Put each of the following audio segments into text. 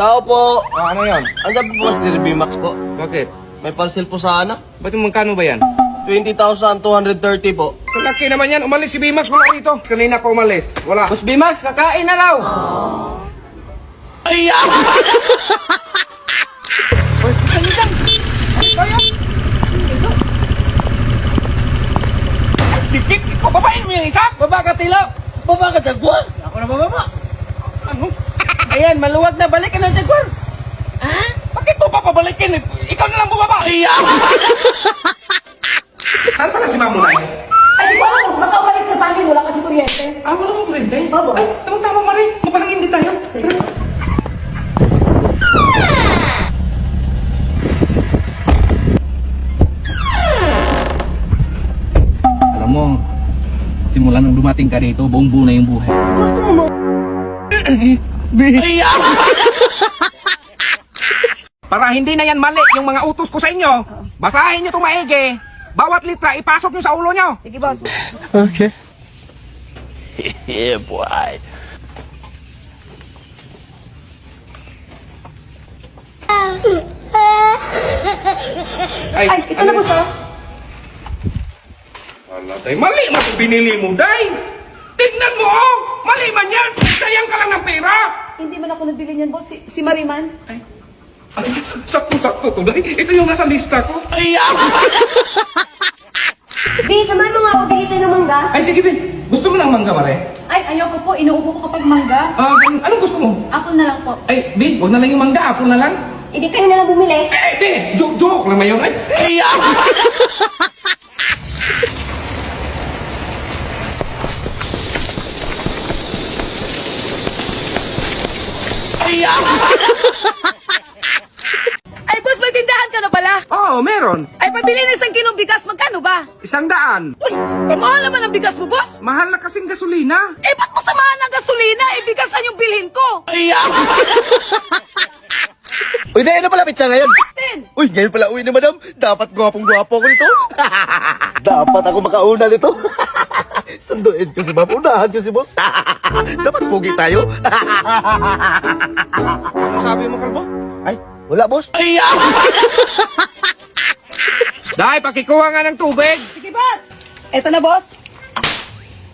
Tao po. Ano yan? Andiyan po ba si Max po? Bakit? May parcel po sana. Ba't yung magkano ba yan? 20,230 po. Kalaki naman yan. Umalis si Bimax. Wala rito. Kanina pa umalis. Wala. Boss Bimax, kakain na raw. Ay! Uy, salitan. Kaya? Sikip. Pababain mo yung isa. Baba ka, Tilo. Baba ka, Jaguar! Ako na bababa. Ano? Ayan, maluwag na. Balik ka na, Jaguar. Ha? Bakit mo papabalikin? Ikaw na lang bumaba. Ay! Saan pala si Mamunay? Ay, di ko alam. Mas baka umalis ka pangin. Wala kasi kuryente. Ah, wala kang kurente? Opo. Ay, tama-tama, Marie. Mapahangin din tayo. Sige. Alam mo, simula nung dumating ka dito, buong buo na yung buhay. Gusto mo mo? Ay! Para hindi na yan mali yung mga utos ko sa inyo, basahin nyo itong maigi. Bawat litra, ipasok nyo sa ulo nyo. Sige, boss. Okay. Yeah, boy. Ay, Ito na, boss, oh. Wala, day. Mali man yung binili mo, day. Tignan mo, oh. Mali man yan. Sayang ka lang ng pera. Hindi man ako nagbili niyan, boss. Si Mariman. Ay, sakto-sakto to, day. Ito yung nasa lista ko. Ay! Di, samahan mo nga ako bili tayo ng mangga. Ay, sige, Ben. Gusto mo ng mangga, Mare? Ay, ayoko po. Inuubo ko kapag mangga. Anong gusto mo? Apple na lang po. Ay, Ben, huwag na lang yung mangga. Apple na lang. Hindi kayo na lang bumili. Eh, Ben, joke naman yun. Ay, Ay! Ay! Ay, boss, may tindahan ka na pala. oo, meron. Ay, pabili ng 1 kilong bigas. Magkano ba? 100. Uy, kamahal naman ang bigas mo, boss. Mahal na kasing gasolina. Eh, ba't mo samahan ng gasolina? Eh, bigas na yung bilhin ko. Ay! Uy, dahil na pala pizza ngayon. 16. Uy, ngayon pala uwi ni madam. Dapat gwapong-gwapo ko nito. Dapat ako makauna nito. Sunduin ko si ma'am. Unahan ko si boss. Dapat pugi tayo. Ano sabi mo, Kalbo? Ay, wala boss. Ay! Dahil, pakikuha nga ng tubig. Sige, boss. Eto na, boss.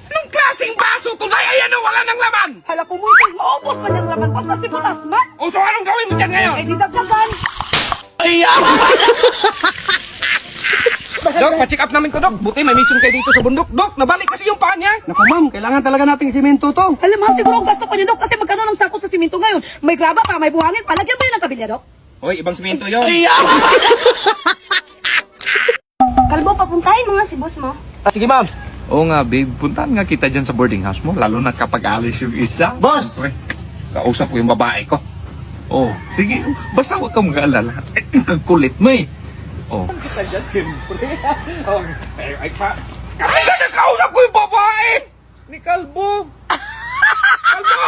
Anong klaseng baso to, Day? Ayan o, wala ng laman. Hala ko mo ito. Maubos man yung laman, boss. Kasi butas man. O, so anong gawin mo dyan ngayon? Eh, di dagdagan. Ay! Dok, pa-check up namin to, Dok. Buti may mission kayo dito sa bundok. Dok, nabalik kasi yung paa niya. Naku ma'am, kailangan talaga nating simento to. Alam mo, siguro ang gasto ko niya, Dok, kasi magkano ng sako sa simento ngayon? May graba pa, may buhangin pa. Lagyan ba yun ng kabilya, Dok? Hoy, ibang simento yun. Ay! Kalbo, papuntahin mo nga si boss mo. Sige ma'am. Oo nga, babe. Puntahan nga kita dyan sa boarding house mo. Lalo na kapag alis yung isa. Boss! Siyempre, kausap ko yung babae ko. Oh, sige. Basta huwag kang mag-alala. Ang kulit mo eh. Oh. Kita dyan, siyempre. Oh, ay, pa. Kami na nakausap ko yung babae! Ni Kalbo! Kalbo!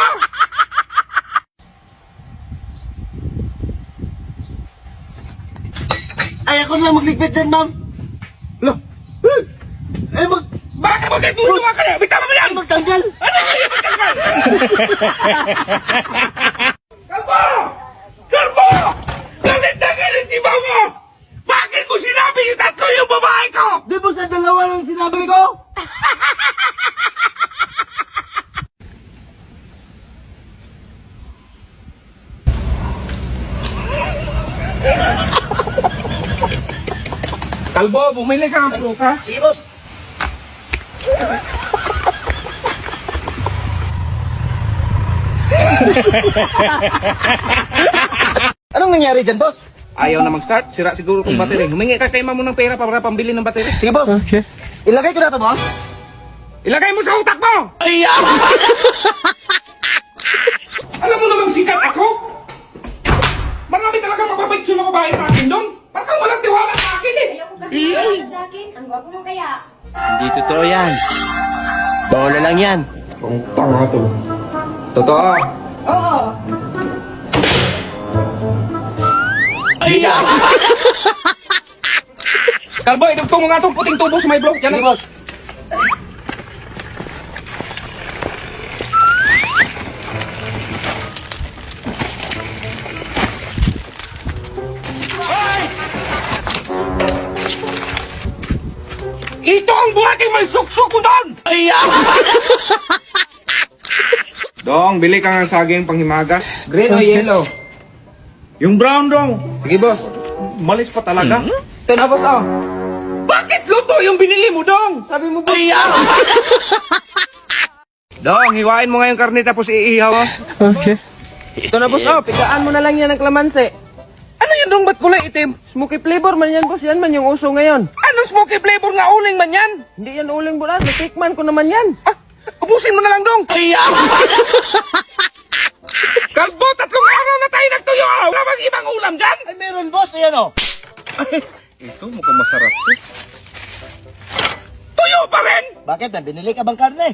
Ay, ako na lang magligpit dyan, ma'am. Lo. Ay, Bakit mo kayo bumuha ka na? Bitaw mo yan! magtanggal. Ano ba yung magtanggal? Kalbo! Kalbo! Galit na galit si Mamo! Bakit mo sinabi yung tatlo yung babae ko? Di ba sa dalawa lang sinabi ko? Kalbo, bumili ka ng prutas. Sige, boss. Anong nangyari dyan, boss? Ayaw na mag-start. Sira siguro itong battery. Humingi ka kay Mamo ng pera para pambili ng battery. Sige, boss. Okay. Ilagay ko na to, boss. Ilagay mo sa utak mo! Ay! Alam mo namang sikat ako? Marami talaga mababait yung mga babae sa akin doon. Parang walang tiwala sa akin eh. Ayoko kasi wala sa akin. Ang gwapo mo kaya. Hindi totoo yan. Bola lang yan. Ang tanga to. Totoo. Oo. Ay! Kalbo, idugtong mo nga itong puting tubo sa may blog. Yan Sige, ang boss. ang buhay kay may suksok ko doon! Dong, bili ka ng saging panghimagas. Green o yellow? Yung brown dong. Sige, boss. Malis pa talaga. Ito na, boss, oh. Bakit luto yung binili mo dong? Sabi mo, boss. Dong, hiwain mo nga yung karne tapos iihaw. Ito na, boss, oh. Pigaan mo na lang yan ng klamansi. Ano yun dong? Ba't kulay itim? Smoky flavor man yan, boss. Yan man yung uso ngayon. Anong smoky flavor nga uling man yan? Hindi yan uling bulan. Natikman ko naman yan. Ah, ubusin mo na lang dong. Kalbo, 3 araw na tayo nagtuyo. Wala bang ibang ulam dyan? Ay, meron boss, ayan o. Ito mukhang masarap to. Tuyo pa rin! Bakit? May binili ka bang karne?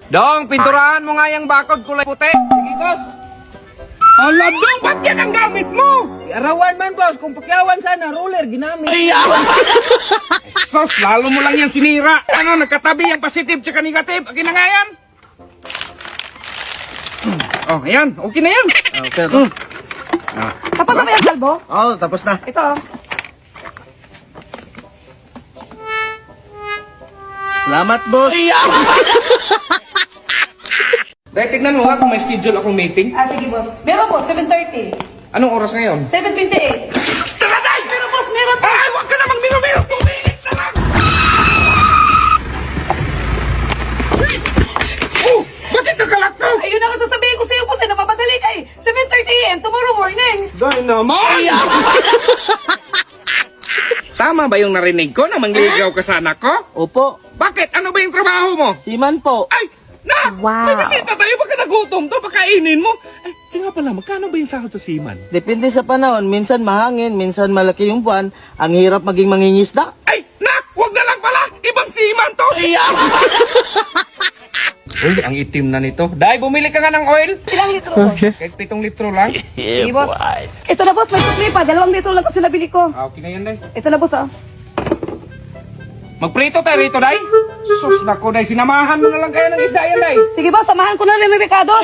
Dong, pinturahan mo nga yung bakod kulay puti. Sige, boss. Ala dong, ba't yan ang gamit mo? Arawan man, boss. Kung pakyawan sana, roller, ginamit. Sos, lalo mo lang yan sinira. Ano, nagkatabi yung positive tsaka negative. Okay na nga yan. Oh, ayan. Okay na yan. Okay, Tapos na ba yung kalbo? Oo, tapos na. Ito, oh. Salamat, boss. Dahil tignan mo nga kung may schedule akong meeting. Ah, sige, boss. Meron, boss. 7:30. Anong oras ngayon? 7:28. Tara, Day! Meron, boss. Meron. Ay, huwag ka namang miro-miro. 2 minutes na lang. Oh, bakit nakalak to? Ayun ang sasabihin ko sa'yo, boss. Eh, napapadali ka eh. 7:30 a.m. tomorrow morning. Day naman! Tama ba yung narinig ko na mangligaw ka sa anak ko? Opo, Bakit? Ano ba yung trabaho mo? siman po. Ay! Nak! May bisita tayo. Baka nagutom to. Pakainin mo. Eh, siya nga pala, magkano ba yung sahod sa seaman? Depende sa panahon, minsan mahangin, minsan malaki yung buwan. Ang hirap maging mangingisda. Ay! Nak! Huwag na lang pala! Ibang seaman to! Uy, ang itim na nito. Dahil bumili ka nga ng oil. Ilang litro, boss? Kahit 7 litro lang. Sige, boss. Ito na, boss. May sukli pa. 2 litro lang kasi nabili ko. Ah, okay na yan, Day. Ito na, boss, ah. Magprito tayo rito, Day. Sus, nako, Day. Sinamahan mo na lang kayo ng isda yan, Day. Sige, boss. Samahan ko na rin ni Ricardo.